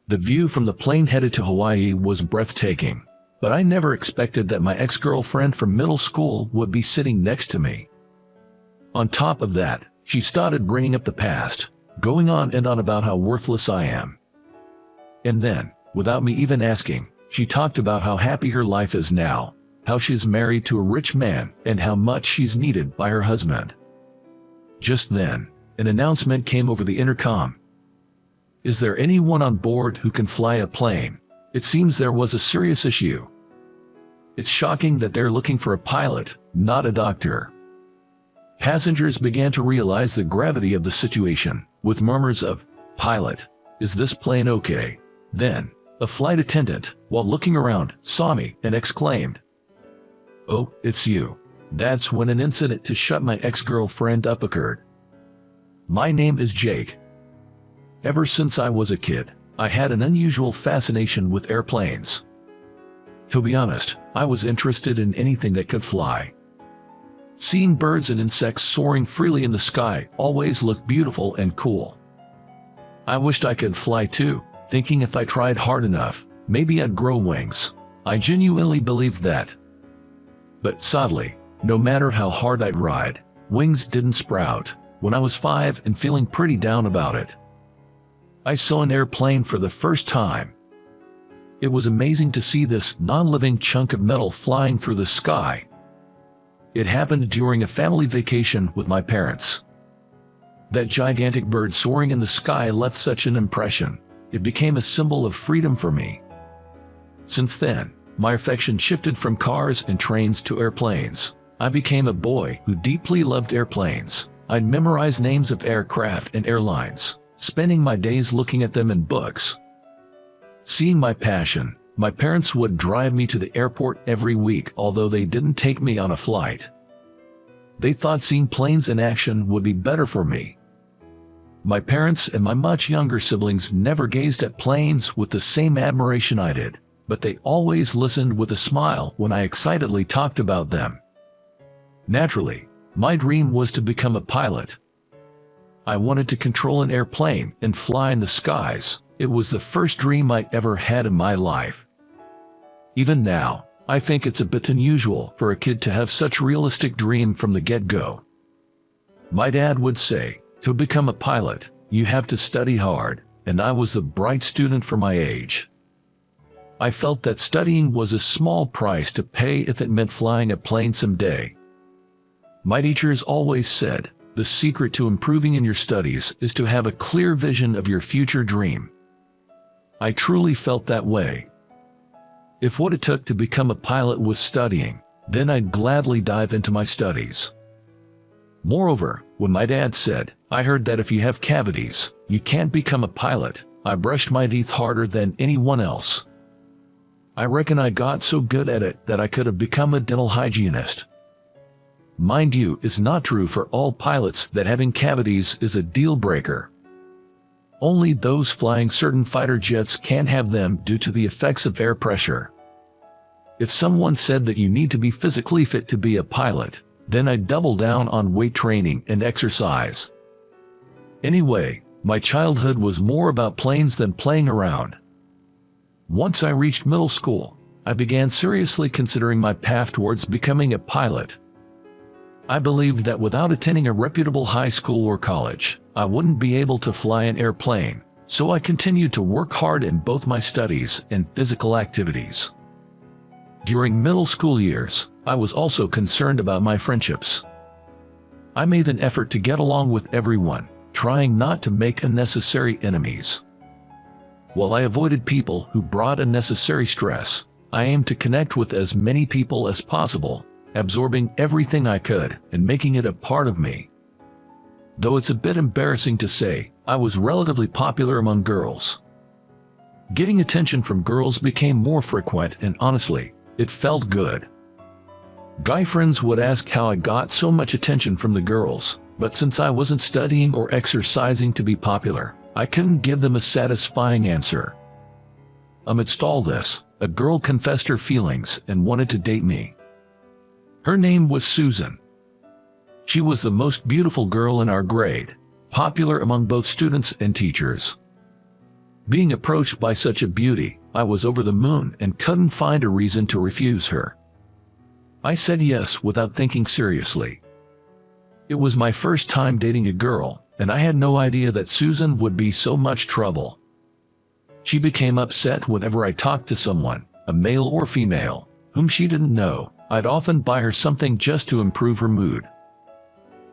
The view from the plane headed to Hawaii was breathtaking, but I never expected that my ex-girlfriend from middle school would be sitting next to me. On top of that, she started bringing up the past, going on and on about how worthless I am. And then, without me even asking, she talked about how happy her life is now, how she's married to a rich man, and how much she's needed by her husband. Just then, an announcement came over the intercom. "Is there anyone on board who can fly a plane? It seems there was a serious issue. It's shocking that they're looking for a pilot, not a doctor." Passengers began to realize the gravity of the situation, with murmurs of, "Pilot, is this plane okay?" Then, a flight attendant, while looking around, saw me and exclaimed, "Oh, it's you." That's when an incident to shut my ex-girlfriend up occurred. My name is Jake. Ever since I was a kid, I had an unusual fascination with airplanes. To be honest, I was interested in anything that could fly. Seeing birds and insects soaring freely in the sky always looked beautiful and cool. I wished I could fly too, thinking if I tried hard enough, maybe I'd grow wings. I genuinely believed that. But sadly, no matter how hard I'd ride, wings didn't sprout. When I was 5 and feeling pretty down about it, I saw an airplane for the first time. It was amazing to see this non-living chunk of metal flying through the sky. It happened during a family vacation with my parents. That gigantic bird soaring in the sky left such an impression. It became a symbol of freedom for me. Since then, my affection shifted from cars and trains to airplanes. I became a boy who deeply loved airplanes. I'd memorize names of aircraft and airlines, spending my days looking at them in books. Seeing my passion, my parents would drive me to the airport every week, although they didn't take me on a flight. They thought seeing planes in action would be better for me. My parents and my much younger siblings never gazed at planes with the same admiration I did, but they always listened with a smile when I excitedly talked about them. Naturally, my dream was to become a pilot. I wanted to control an airplane and fly in the skies. It was the first dream I ever had in my life. Even now, I think it's a bit unusual for a kid to have such a realistic dream from the get-go. My dad would say, to become a pilot, you have to study hard, and I was the bright student for my age. I felt that studying was a small price to pay if it meant flying a plane someday. My teachers always said, the secret to improving in your studies is to have a clear vision of your future dream. I truly felt that way. If what it took to become a pilot was studying, then I'd gladly dive into my studies. Moreover, when my dad said, I heard that if you have cavities, you can't become a pilot, I brushed my teeth harder than anyone else. I reckon I got so good at it that I could have become a dental hygienist. Mind you, it's not true for all pilots that having cavities is a deal breaker. Only those flying certain fighter jets can have them due to the effects of air pressure. If someone said that you need to be physically fit to be a pilot, then I'd double down on weight training and exercise. Anyway, my childhood was more about planes than playing around. Once I reached middle school, I began seriously considering my path towards becoming a pilot. I believed that without attending a reputable high school or college, I wouldn't be able to fly an airplane, so I continued to work hard in both my studies and physical activities. During middle school years, I was also concerned about my friendships. I made an effort to get along with everyone, trying not to make unnecessary enemies. While I avoided people who brought unnecessary stress, I aimed to connect with as many people as possible, absorbing everything I could and making it a part of me. Though it's a bit embarrassing to say, I was relatively popular among girls. Getting attention from girls became more frequent, and honestly, it felt good. Guy friends would ask how I got so much attention from the girls, but since I wasn't studying or exercising to be popular, I couldn't give them a satisfying answer. Amidst all this, a girl confessed her feelings and wanted to date me. Her name was Susan. She was the most beautiful girl in our grade, popular among both students and teachers. Being approached by such a beauty, I was over the moon and couldn't find a reason to refuse her. I said yes without thinking seriously. It was my first time dating a girl, and I had no idea that Susan would be so much trouble. She became upset whenever I talked to someone, a male or female, whom she didn't know. I'd often buy her something just to improve her mood.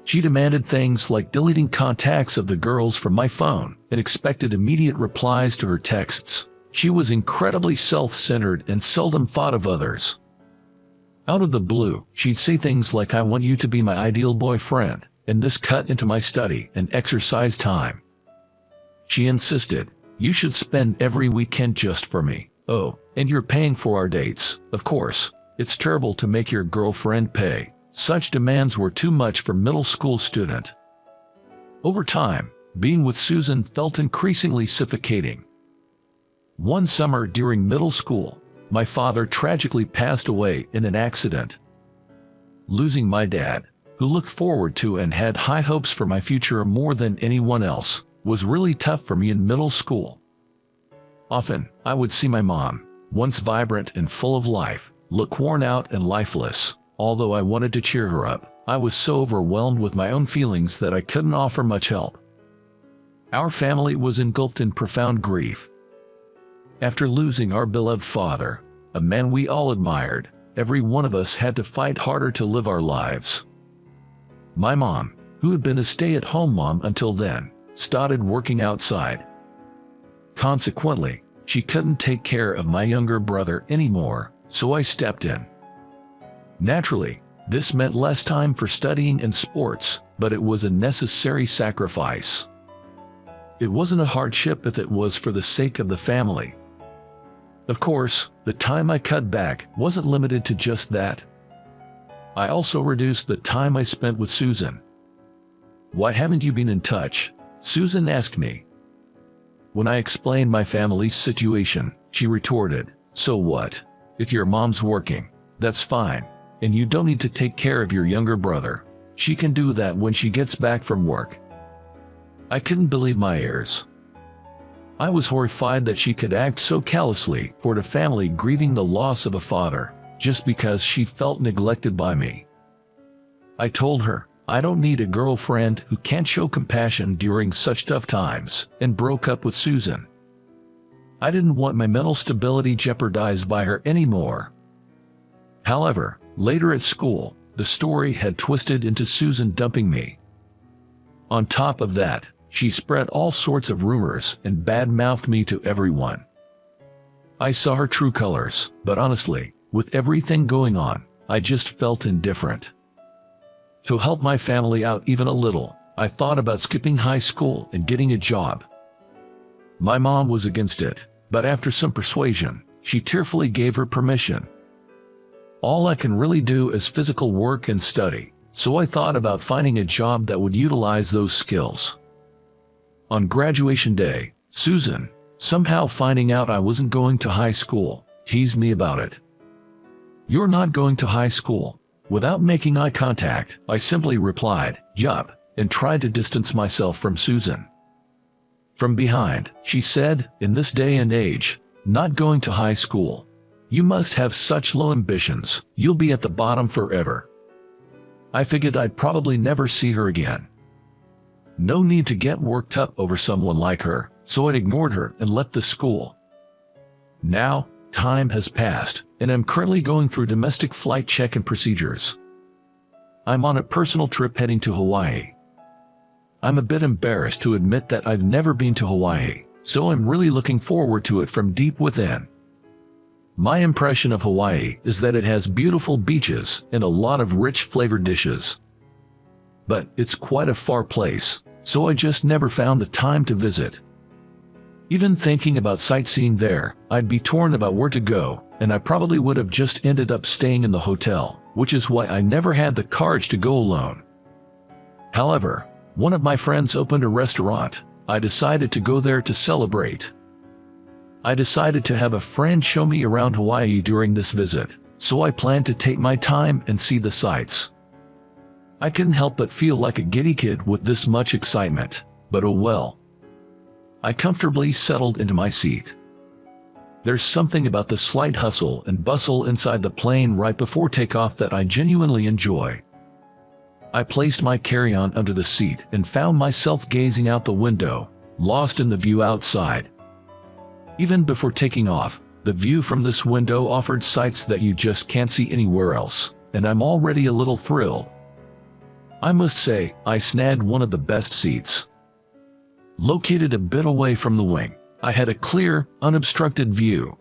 She demanded things like deleting contacts of the girls from my phone and expected immediate replies to her texts. She was incredibly self-centered and seldom thought of others. Out of the blue, she'd say things like, "I want you to be my ideal boyfriend," and this cut into my study and exercise time. She insisted, "You should spend every weekend just for me. Oh, and you're paying for our dates, of course. It's terrible to make your girlfriend pay." Such demands were too much for a middle school student. Over time, being with Susan felt increasingly suffocating. One summer during middle school, my father tragically passed away in an accident. Losing my dad, who looked forward to and had high hopes for my future more than anyone else, was really tough for me in middle school. Often, I would see my mom, once vibrant and full of life, look worn out and lifeless. Although I wanted to cheer her up, I was so overwhelmed with my own feelings that I couldn't offer much help. Our family was engulfed in profound grief. After losing our beloved father, a man we all admired, every one of us had to fight harder to live our lives. My mom, who had been a stay-at-home mom until then, started working outside. Consequently, she couldn't take care of my younger brother anymore, so I stepped in. Naturally, this meant less time for studying and sports, but it was a necessary sacrifice. It wasn't a hardship if it was for the sake of the family. Of course, the time I cut back wasn't limited to just that. I also reduced the time I spent with Susan. "Why haven't you been in touch?" Susan asked me. When I explained my family's situation, she retorted, "So what? If your mom's working, that's fine. And you don't need to take care of your younger brother. She can do that when she gets back from work." I couldn't believe my ears. I was horrified that she could act so callously toward a family grieving the loss of a father, just because she felt neglected by me. I told her, I don't need a girlfriend who can't show compassion during such tough times, and broke up with Susan. I didn't want my mental stability jeopardized by her anymore. However, later at school, the story had twisted into Susan dumping me. On top of that, she spread all sorts of rumors and bad-mouthed me to everyone. I saw her true colors, but honestly, with everything going on, I just felt indifferent. To help my family out even a little, I thought about skipping high school and getting a job. My mom was against it, but after some persuasion, she tearfully gave her permission. All I can really do is physical work and study, so I thought about finding a job that would utilize those skills. On graduation day, Susan, somehow finding out I wasn't going to high school, teased me about it. "You're not going to high school?" Without making eye contact, I simply replied, "Yup," and tried to distance myself from Susan. From behind, she said, "In this day and age, not going to high school. You must have such low ambitions, you'll be at the bottom forever." I figured I'd probably never see her again. No need to get worked up over someone like her, so I ignored her and left the school. Now, time has passed, and I'm currently going through domestic flight check and procedures. I'm on a personal trip heading to Hawaii. I'm a bit embarrassed to admit that I've never been to Hawaii, so I'm really looking forward to it from deep within. My impression of Hawaii is that it has beautiful beaches and a lot of rich flavored dishes. But it's quite a far place, so I just never found the time to visit. Even thinking about sightseeing there, I'd be torn about where to go, and I probably would have just ended up staying in the hotel, which is why I never had the courage to go alone. However, one of my friends opened a restaurant. I decided to go there to celebrate. I decided to have a friend show me around Hawaii during this visit, so I planned to take my time and see the sights. I couldn't help but feel like a giddy kid with this much excitement, but oh well. I comfortably settled into my seat. There's something about the slight hustle and bustle inside the plane right before takeoff that I genuinely enjoy. I placed my carry-on under the seat and found myself gazing out the window, lost in the view outside. Even before taking off, the view from this window offered sights that you just can't see anywhere else, and I'm already a little thrilled. I must say, I snagged one of the best seats. Located a bit away from the wing, I had a clear, unobstructed view.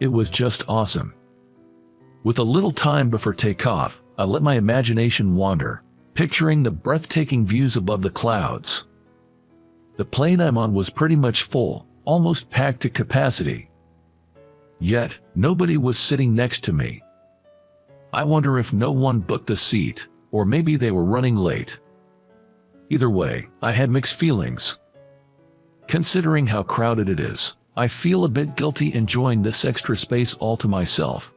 It was just awesome. With a little time before takeoff, I let my imagination wander, picturing the breathtaking views above the clouds. The plane I'm on was pretty much full, almost packed to capacity. Yet, nobody was sitting next to me. I wonder if no one booked a seat, or maybe they were running late. Either way, I had mixed feelings. Considering how crowded it is, I feel a bit guilty enjoying this extra space all to myself.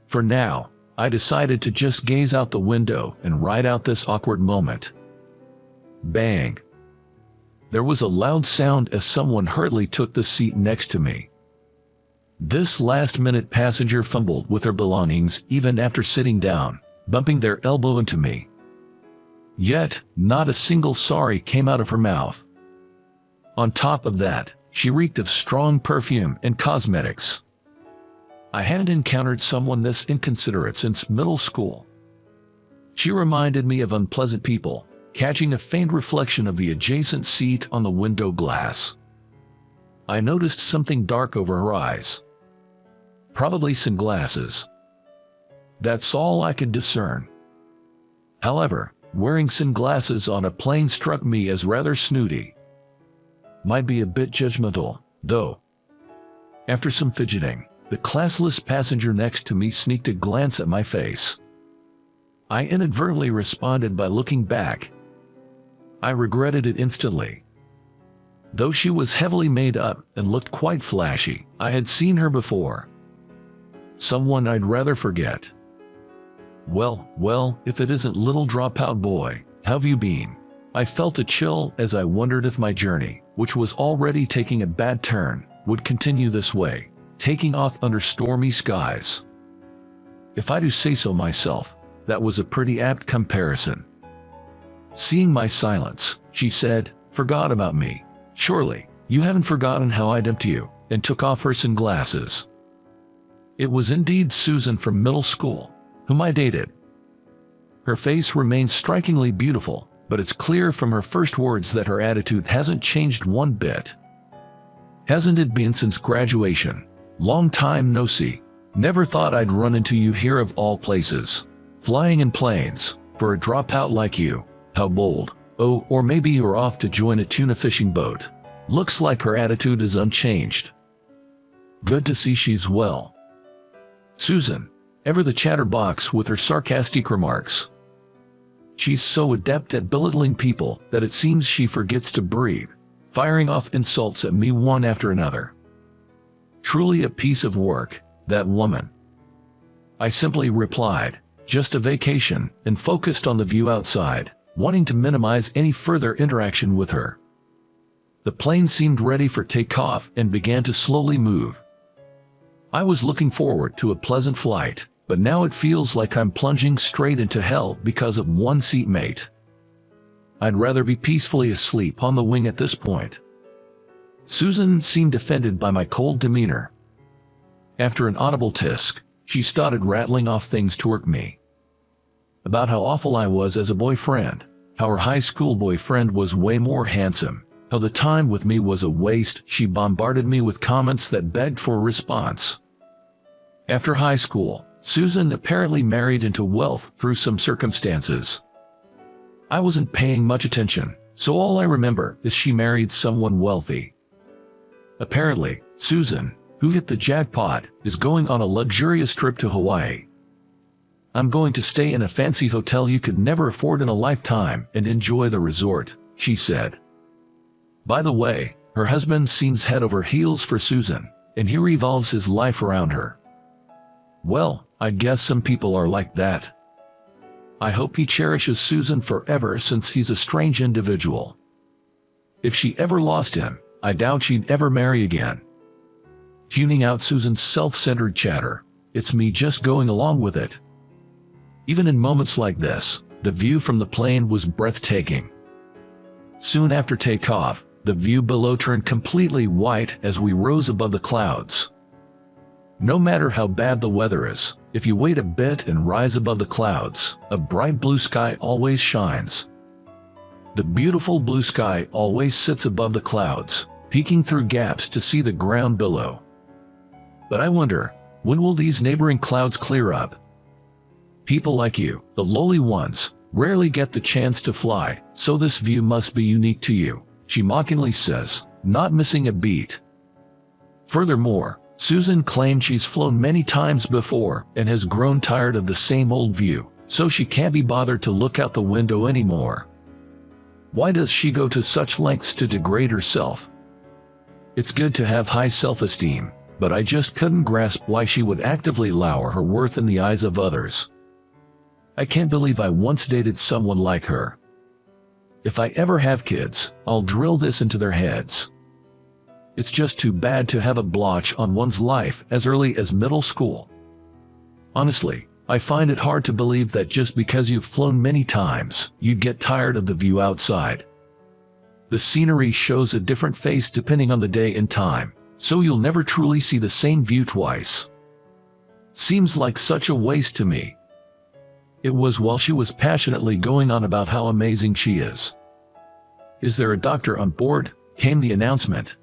For now, I decided to just gaze out the window and ride out this awkward moment. Bang! There was a loud sound as someone hurriedly took the seat next to me. This last-minute passenger fumbled with their belongings even after sitting down, bumping their elbow into me. Yet, not a single sorry came out of her mouth. On top of that, she reeked of strong perfume and cosmetics. I hadn't encountered someone this inconsiderate since middle school. She reminded me of unpleasant people, catching a faint reflection of the adjacent seat on the window glass. I noticed something dark over her eyes. Probably sunglasses. That's all I could discern. However, wearing sunglasses on a plane struck me as rather snooty. Might be a bit judgmental, though. After some fidgeting, the classless passenger next to me sneaked a glance at my face. I inadvertently responded by looking back. I regretted it instantly. Though she was heavily made up and looked quite flashy, I had seen her before. Someone I'd rather forget. Well, if it isn't little dropout boy, how've you been? I felt a chill as I wondered if my journey, which was already taking a bad turn, would continue this way, taking off under stormy skies. If I do say so myself, that was a pretty apt comparison. Seeing my silence, she said, "Forgot about me. Surely, you haven't forgotten how I dumped you," and took off her sunglasses. It was indeed Susan from middle school, whom I dated. Her face remains strikingly beautiful, but it's clear from her first words that her attitude hasn't changed one bit. "Hasn't it been since graduation? Long time no see. Never thought I'd run into you here of all places. Flying in planes, for a dropout like you. How bold. Oh, or maybe you're off to join a tuna fishing boat." Looks like her attitude is unchanged. Good to see she's well. Susan, ever the chatterbox with her sarcastic remarks. She's so adept at belittling people that it seems she forgets to breathe, firing off insults at me one after another. Truly a piece of work, that woman. I simply replied, "Just a vacation," and focused on the view outside, wanting to minimize any further interaction with her. The plane seemed ready for takeoff and began to slowly move. I was looking forward to a pleasant flight, but now it feels like I'm plunging straight into hell because of one seatmate. I'd rather be peacefully asleep on the wing at this point. Susan seemed offended by my cold demeanor. After an audible tisk, she started rattling off things toward me. About how awful I was as a boyfriend, how her high school boyfriend was way more handsome, how the time with me was a waste. She bombarded me with comments that begged for a response. After high school, Susan apparently married into wealth through some circumstances. I wasn't paying much attention, so all I remember is she married someone wealthy. Apparently, Susan, who hit the jackpot, is going on a luxurious trip to Hawaii. "I'm going to stay in a fancy hotel you could never afford in a lifetime and enjoy the resort," she said. By the way, her husband seems head over heels for Susan, and he revolves his life around her. Well, I guess some people are like that. I hope he cherishes Susan forever since he's a strange individual. If she ever lost him, I doubt she'd ever marry again. Tuning out Susan's self-centered chatter, it's me just going along with it. Even in moments like this, the view from the plane was breathtaking. Soon after takeoff, the view below turned completely white as we rose above the clouds. No matter how bad the weather is, if you wait a bit and rise above the clouds, a bright blue sky always shines. The beautiful blue sky always sits above the clouds, peeking through gaps to see the ground below. But I wonder, when will these neighboring clouds clear up? People like you, the lowly ones, rarely get the chance to fly, so this view must be unique to you, she mockingly says, not missing a beat. Furthermore, Susan claimed she's flown many times before and has grown tired of the same old view, so she can't be bothered to look out the window anymore. Why does she go to such lengths to degrade herself? It's good to have high self-esteem, but I just couldn't grasp why she would actively lower her worth in the eyes of others. I can't believe I once dated someone like her. If I ever have kids, I'll drill this into their heads. It's just too bad to have a blotch on one's life as early as middle school. Honestly, I find it hard to believe that just because you've flown many times, you'd get tired of the view outside. The scenery shows a different face depending on the day and time, so you'll never truly see the same view twice. Seems like such a waste to me. It was while she was passionately going on about how amazing she is. "Is there a doctor on board?" came the announcement.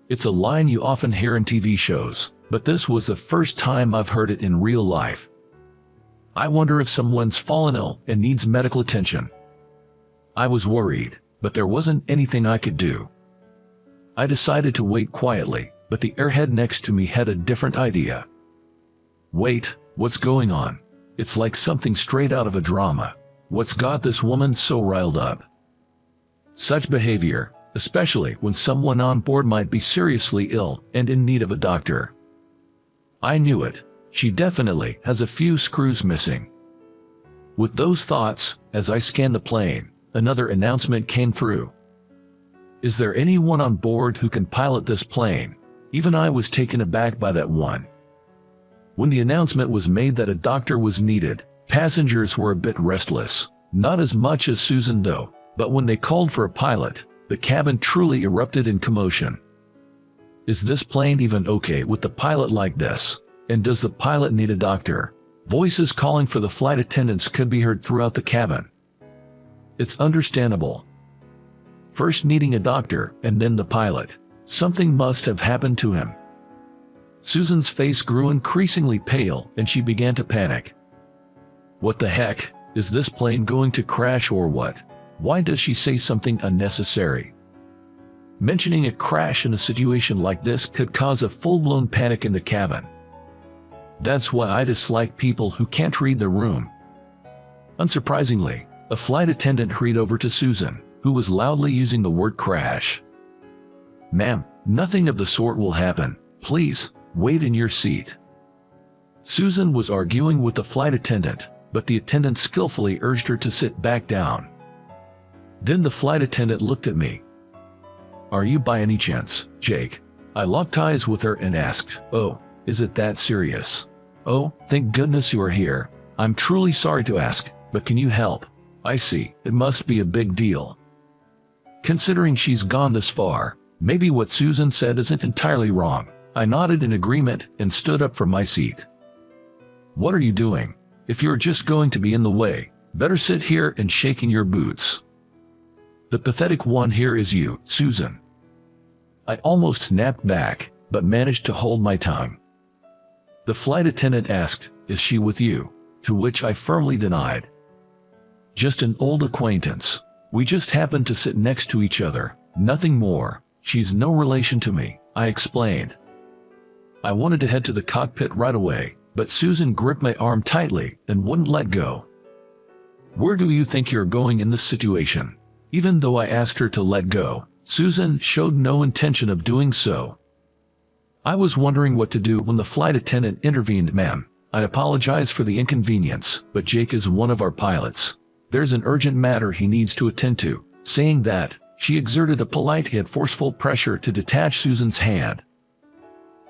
It's a line you often hear in TV shows, but this was the first time I've heard it in real life. I wonder if someone's fallen ill and needs medical attention. I was worried, but there wasn't anything I could do. I decided to wait quietly, but the airhead next to me had a different idea. "Wait, what's going on? It's like something straight out of a drama. What's got this woman so riled up?" Such behavior, especially when someone on board might be seriously ill and in need of a doctor. I knew it. She definitely has a few screws missing. With those thoughts, as I scanned the plane, another announcement came through. "Is there anyone on board who can pilot this plane?" Even I was taken aback by that one. When the announcement was made that a doctor was needed, passengers were a bit restless. Not as much as Susan though, but when they called for a pilot, the cabin truly erupted in commotion. Is this plane even okay with the pilot like this? And does the pilot need a doctor? Voices calling for the flight attendants could be heard throughout the cabin. It's understandable. First needing a doctor and then the pilot. Something must have happened to him. Susan's face grew increasingly pale and she began to panic. What the heck? Is this plane going to crash or what? Why does she say something unnecessary? Mentioning a crash in a situation like this could cause a full-blown panic in the cabin. That's why I dislike people who can't read the room. Unsurprisingly, a flight attendant hurried over to Susan, who was loudly using the word crash. "Ma'am, nothing of the sort will happen. Please, wait in your seat." Susan was arguing with the flight attendant, but the attendant skillfully urged her to sit back down. Then the flight attendant looked at me. "Are you by any chance, Jake?" I locked eyes with her and asked, "Oh, is it that serious?" "Oh, thank goodness you are here. I'm truly sorry to ask, but can you help?" "I see, it must be a big deal." Considering she's gone this far, maybe what Susan said isn't entirely wrong. I nodded in agreement and stood up from my seat. "What are you doing? If you're just going to be in the way, better sit here and shake in your boots. The pathetic one here is you, Susan." I almost snapped back, but managed to hold my tongue. The flight attendant asked, "Is she with you?" To which I firmly denied. "Just an old acquaintance. We just happened to sit next to each other, nothing more. She's no relation to me," I explained. I wanted to head to the cockpit right away, but Susan gripped my arm tightly and wouldn't let go. "Where do you think you're going in this situation?" Even though I asked her to let go, Susan showed no intention of doing so. I was wondering what to do when the flight attendant intervened. "Ma'am, I apologize for the inconvenience, but Jake is one of our pilots. There's an urgent matter he needs to attend to." Saying that, She exerted a polite yet forceful pressure to detach Susan's hand.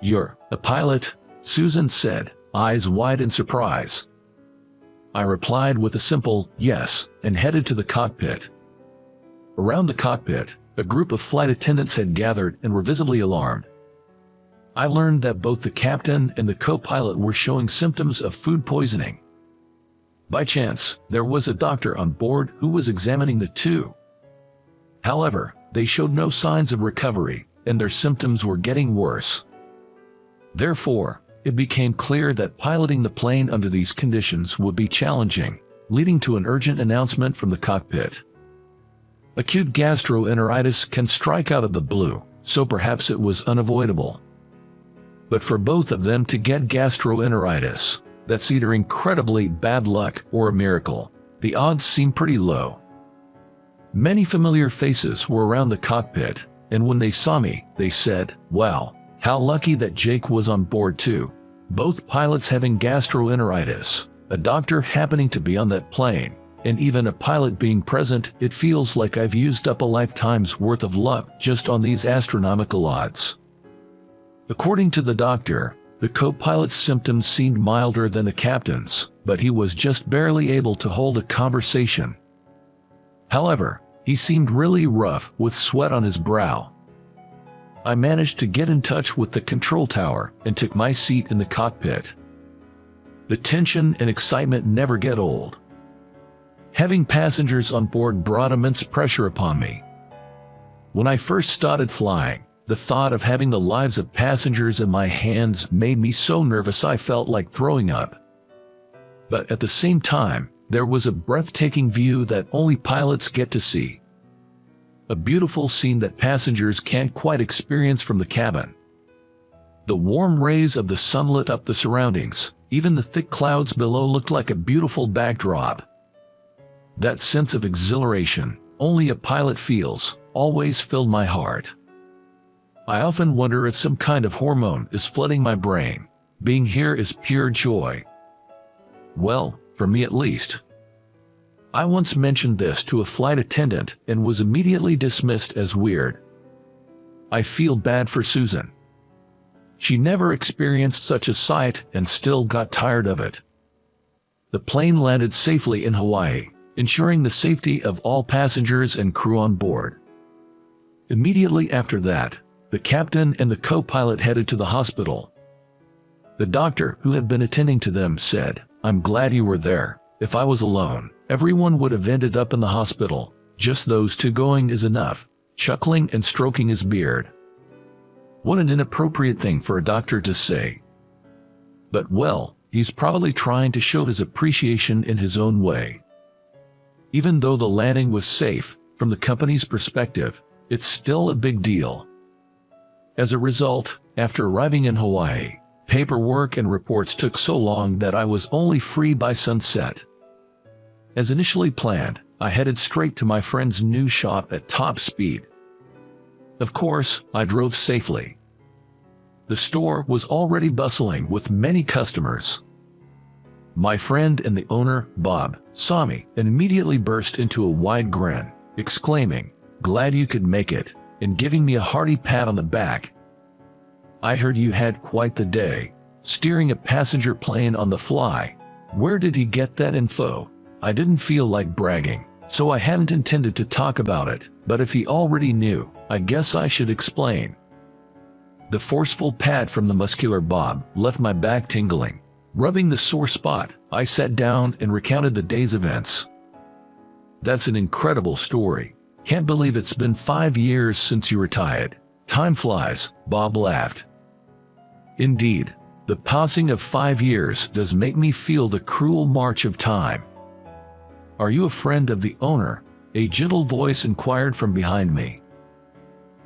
"You're a pilot?" Susan said, eyes wide in surprise. I replied with a simple yes and headed to the cockpit. Around the cockpit, a group of flight attendants had gathered and were visibly alarmed. I learned that both the captain and the co-pilot were showing symptoms of food poisoning. By chance, there was a doctor on board who was examining the two. However, they showed no signs of recovery, and their symptoms were getting worse. Therefore, it became clear that piloting the plane under these conditions would be challenging, leading to an urgent announcement from the cockpit. Acute gastroenteritis can strike out of the blue, so perhaps it was unavoidable. But for both of them to get gastroenteritis, that's either incredibly bad luck or a miracle. The odds seem pretty low. Many familiar faces were around the cockpit, and when they saw me, they said, "Wow, how lucky that Jake was on board too." Both pilots having gastroenteritis, a doctor happening to be on that plane, and even a pilot being present, it feels like I've used up a lifetime's worth of luck just on these astronomical odds. According to the doctor, the co-pilot's symptoms seemed milder than the captain's, but he was just barely able to hold a conversation. However, he seemed really rough with sweat on his brow. I managed to get in touch with the control tower and took my seat in the cockpit. The tension and excitement never get old. Having passengers on board brought immense pressure upon me. When I first started flying, the thought of having the lives of passengers in my hands made me so nervous I felt like throwing up. But at the same time, there was a breathtaking view that only pilots get to see. A beautiful scene that passengers can't quite experience from the cabin. The warm rays of the sun lit up the surroundings. Even the thick clouds below looked like a beautiful backdrop. That sense of exhilaration only a pilot feels always filled my heart. I often wonder if some kind of hormone is flooding my brain. Being here is pure joy. Well, for me at least. I once mentioned this to a flight attendant and was immediately dismissed as weird. I feel bad for Susan. She never experienced such a sight and still got tired of it. The plane landed safely in Hawaii, ensuring the safety of all passengers and crew on board. Immediately after that, the captain and the co-pilot headed to the hospital. The doctor who had been attending to them said, "I'm glad you were there. If I was alone, everyone would have ended up in the hospital. Just those two going is enough," chuckling and stroking his beard. What an inappropriate thing for a doctor to say. But well, he's probably trying to show his appreciation in his own way. Even though the landing was safe, from the company's perspective, it's still a big deal. As a result, after arriving in Hawaii, paperwork and reports took so long that I was only free by sunset. As initially planned, I headed straight to my friend's new shop at top speed. Of course, I drove safely. The store was already bustling with many customers. My friend and the owner, Bob, saw me and immediately burst into a wide grin, exclaiming, "Glad you could make it," and giving me a hearty pat on the back. "I heard you had quite the day, steering a passenger plane on the fly. Where did he get that info?" I didn't feel like bragging, so I hadn't intended to talk about it, but if he already knew, I guess I should explain. The forceful pat from the muscular Bob left my back tingling. Rubbing the sore spot, I sat down and recounted the day's events. "That's an incredible story. Can't believe it's been 5 years since you retired. Time flies," Bob laughed. Indeed, the passing of 5 years does make me feel the cruel march of time. "Are you a friend of the owner?" a gentle voice inquired from behind me.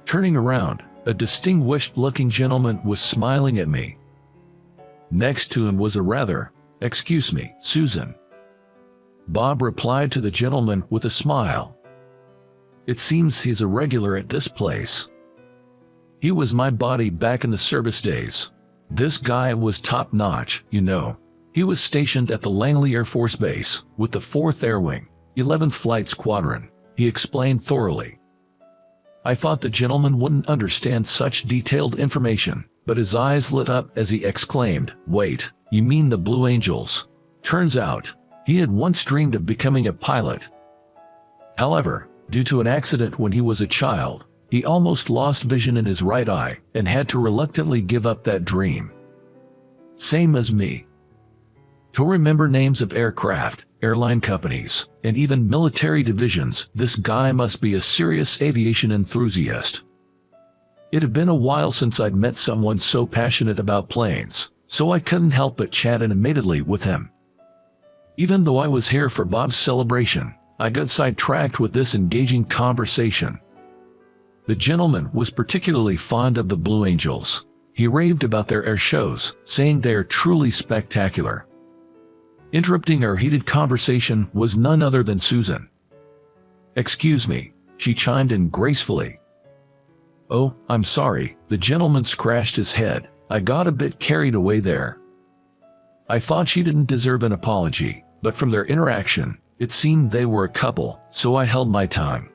Turning around, a distinguished-looking gentleman was smiling at me. Next to him was a rather, "Excuse me, Susan." Bob replied to the gentleman with a smile. "It seems he's a regular at this place. He was my buddy back in the service days. This guy was top-notch, you know. He was stationed at the Langley Air Force Base with the 4th Air Wing, 11th Flight Squadron," he explained thoroughly. I thought the gentleman wouldn't understand such detailed information, but his eyes lit up as he exclaimed, "Wait, you mean the Blue Angels?" Turns out, he had once dreamed of becoming a pilot. However, due to an accident when he was a child, he almost lost vision in his right eye and had to reluctantly give up that dream. Same as me. To remember names of aircraft, airline companies, and even military divisions, this guy must be a serious aviation enthusiast. It had been a while since I'd met someone so passionate about planes, so I couldn't help but chat animatedly with him. Even though I was here for Bob's celebration, I got sidetracked with this engaging conversation. The gentleman was particularly fond of the Blue Angels. He raved about their air shows, saying they are truly spectacular. Interrupting our heated conversation was none other than Susan. "Excuse me," she chimed in gracefully. "Oh, I'm sorry," the gentleman scratched his head. "I got a bit carried away there." I thought she didn't deserve an apology, but from their interaction, it seemed they were a couple, so I held my tongue.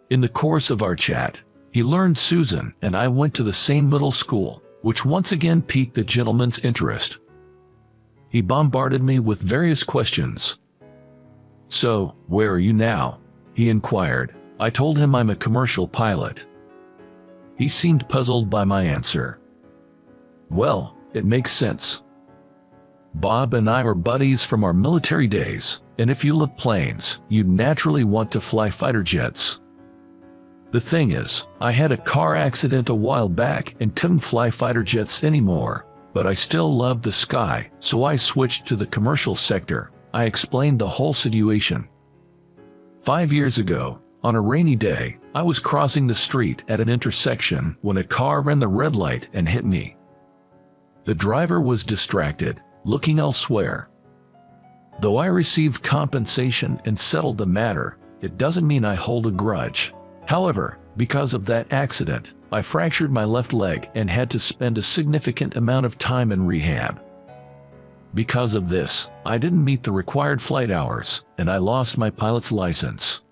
In the course of our chat, he learned Susan and I went to the same middle school, which once again piqued the gentleman's interest. He bombarded me with various questions. "So, where are you now?" he inquired. I told him I'm a commercial pilot. He seemed puzzled by my answer. "Well, it makes sense. Bob and I are buddies from our military days, and if you love planes, you'd naturally want to fly fighter jets. The thing is, I had a car accident a while back and couldn't fly fighter jets anymore, but I still loved the sky, so I switched to the commercial sector." I explained the whole situation. 5 years ago, on a rainy day, I was crossing the street at an intersection when a car ran the red light and hit me. The driver was distracted, looking elsewhere. Though I received compensation and settled the matter, it doesn't mean I hold a grudge. However, because of that accident, I fractured my left leg and had to spend a significant amount of time in rehab. Because of this, I didn't meet the required flight hours, and I lost my pilot's license.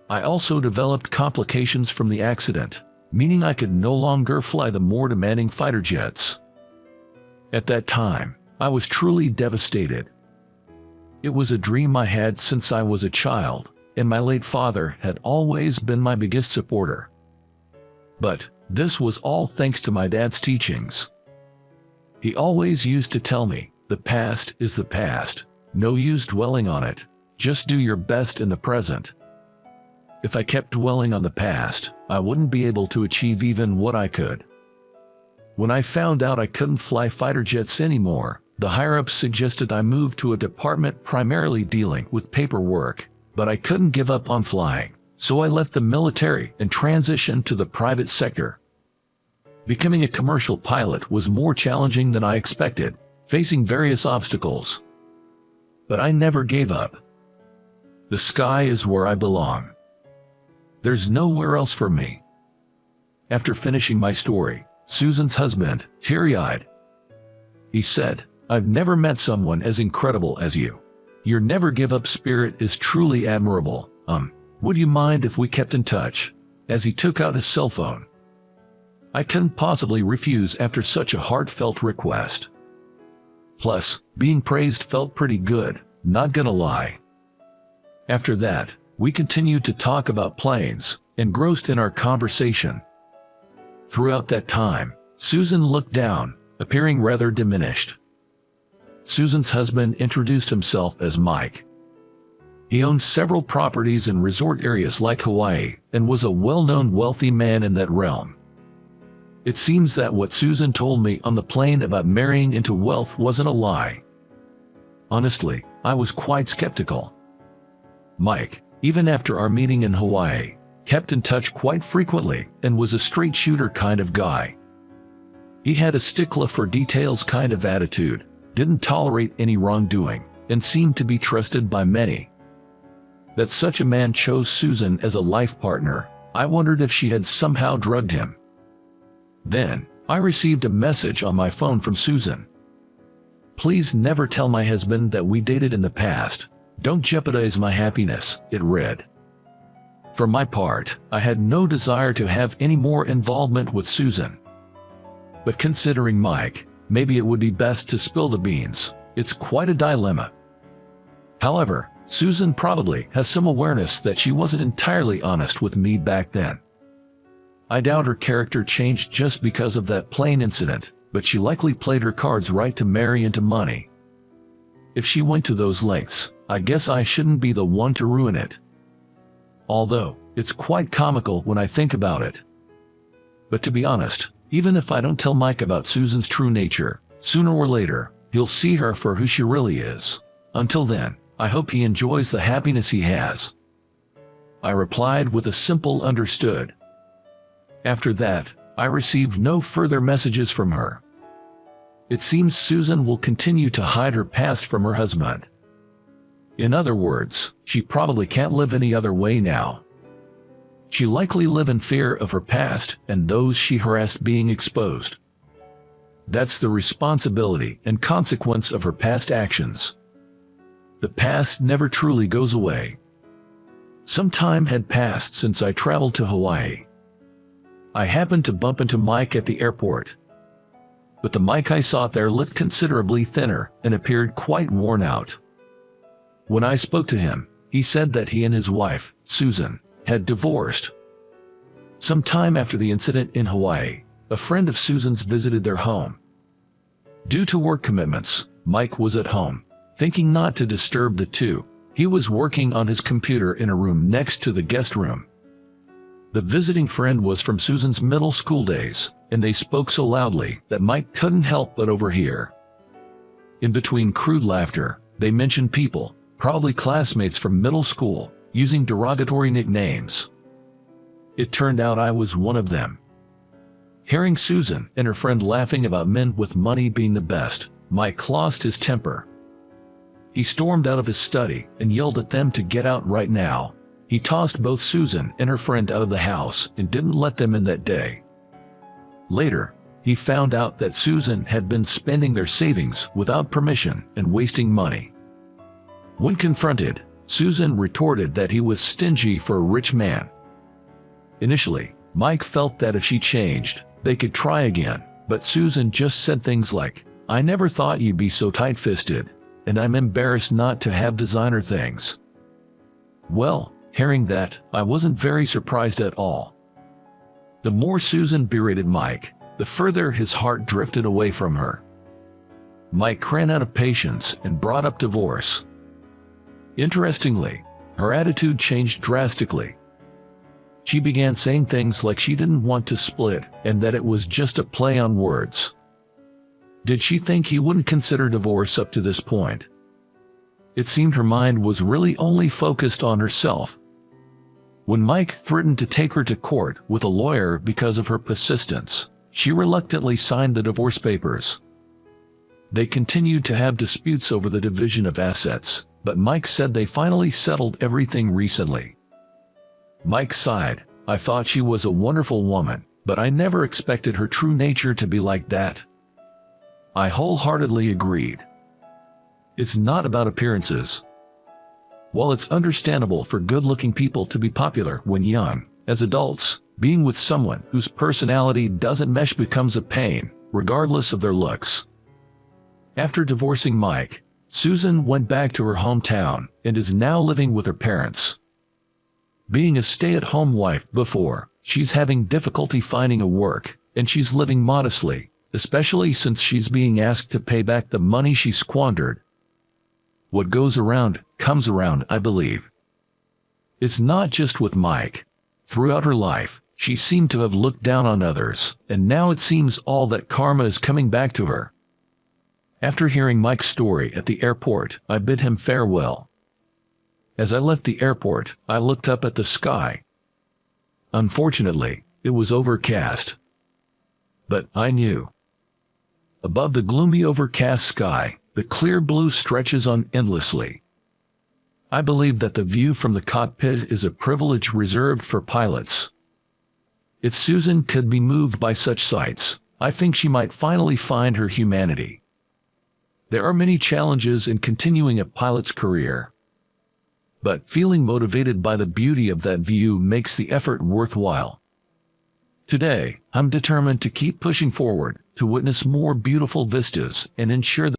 I also developed complications from the accident, meaning I could no longer fly the more demanding fighter jets. At that time, I was truly devastated. It was a dream I had since I was a child, and my late father had always been my biggest supporter. But this was all thanks to my dad's teachings. He always used to tell me, "The past is the past. No use dwelling on it. Just do your best in the present." If I kept dwelling on the past, I wouldn't be able to achieve even what I could. When I found out I couldn't fly fighter jets anymore, the higher-ups suggested I move to a department primarily dealing with paperwork, but I couldn't give up on flying, so I left the military and transitioned to the private sector. Becoming a commercial pilot was more challenging than I expected, facing various obstacles. But I never gave up. The sky is where I belong. There's nowhere else for me. After finishing my story, Susan's husband, teary-eyed, he said, "I've never met someone as incredible as you. Your never-give-up spirit is truly admirable. Would you mind if we kept in touch?" As he took out his cell phone. I couldn't possibly refuse after such a heartfelt request. Plus, being praised felt pretty good, not gonna lie. After that, we continued to talk about planes, engrossed in our conversation. Throughout that time, Susan looked down, appearing rather diminished. Susan's husband introduced himself as Mike. He owned several properties in resort areas like Hawaii and was a well-known wealthy man in that realm. It seems that what Susan told me on the plane about marrying into wealth wasn't a lie. Honestly, I was quite skeptical. Mike, even after our meeting in Hawaii, kept in touch quite frequently and was a straight shooter kind of guy. He had a stickler for details kind of attitude, didn't tolerate any wrongdoing, and seemed to be trusted by many. That such a man chose Susan as a life partner, I wondered if she had somehow drugged him. Then, I received a message on my phone from Susan. "Please never tell my husband that we dated in the past. Don't jeopardize my happiness," it read. For my part, I had no desire to have any more involvement with Susan. But considering Mike, maybe it would be best to spill the beans. It's quite a dilemma. However, Susan probably has some awareness that she wasn't entirely honest with me back then. I doubt her character changed just because of that plane incident, but she likely played her cards right to marry into money. If she went to those lengths, I guess I shouldn't be the one to ruin it. Although, it's quite comical when I think about it. But to be honest, even if I don't tell Mike about Susan's true nature, sooner or later, he'll see her for who she really is. Until then, I hope he enjoys the happiness he has. I replied with a simple understood. After that, I received no further messages from her. It seems Susan will continue to hide her past from her husband. In other words, she probably can't live any other way now. She likely live in fear of her past and those she harassed being exposed. That's the responsibility and consequence of her past actions. The past never truly goes away. Some time had passed since I traveled to Hawaii. I happened to bump into Mike at the airport. But the Mike I saw there looked considerably thinner and appeared quite worn out. When I spoke to him, he said that he and his wife, Susan, had divorced. Some time after the incident in Hawaii, a friend of Susan's visited their home. Due to work commitments, Mike was at home. Thinking not to disturb the two, he was working on his computer in a room next to the guest room. The visiting friend was from Susan's middle school days, and they spoke so loudly that Mike couldn't help but overhear. In between crude laughter, they mentioned people, probably classmates from middle school, using derogatory nicknames. It turned out I was one of them. Hearing Susan and her friend laughing about men with money being the best, Mike lost his temper. He stormed out of his study and yelled at them to get out right now. He tossed both Susan and her friend out of the house and didn't let them in that day. Later, he found out that Susan had been spending their savings without permission and wasting money. When confronted, Susan retorted that he was stingy for a rich man. Initially, Mike felt that if she changed, they could try again, but Susan just said things like, "I never thought you'd be so tight-fisted, and I'm embarrassed not to have designer things." Well, hearing that, I wasn't very surprised at all. The more Susan berated Mike, the further his heart drifted away from her. Mike ran out of patience and brought up divorce. Interestingly, her attitude changed drastically. She began saying things like she didn't want to split and that it was just a play on words. Did she think he wouldn't consider divorce up to this point? It seemed her mind was really only focused on herself. When Mike threatened to take her to court with a lawyer because of her persistence, she reluctantly signed the divorce papers. They continued to have disputes over the division of assets, but Mike said they finally settled everything recently. Mike sighed. "I thought she was a wonderful woman, but I never expected her true nature to be like that." I wholeheartedly agreed. It's not about appearances. While it's understandable for good-looking people to be popular when young, as adults, being with someone whose personality doesn't mesh becomes a pain, regardless of their looks. After divorcing Mike, Susan went back to her hometown and is now living with her parents. Being a stay-at-home wife before, she's having difficulty finding a work, and she's living modestly, especially since she's being asked to pay back the money she squandered. What goes around, comes around, I believe. It's not just with Mike. Throughout her life, she seemed to have looked down on others, and now it seems all that karma is coming back to her. After hearing Mike's story at the airport, I bid him farewell. As I left the airport, I looked up at the sky. Unfortunately, it was overcast. But I knew. Above the gloomy overcast sky, the clear blue stretches on endlessly. I believe that the view from the cockpit is a privilege reserved for pilots. If Susan could be moved by such sights, I think she might finally find her humanity. There are many challenges in continuing a pilot's career. but feeling motivated by the beauty of that view makes the effort worthwhile. Today, I'm determined to keep pushing forward, to witness more beautiful vistas and ensure that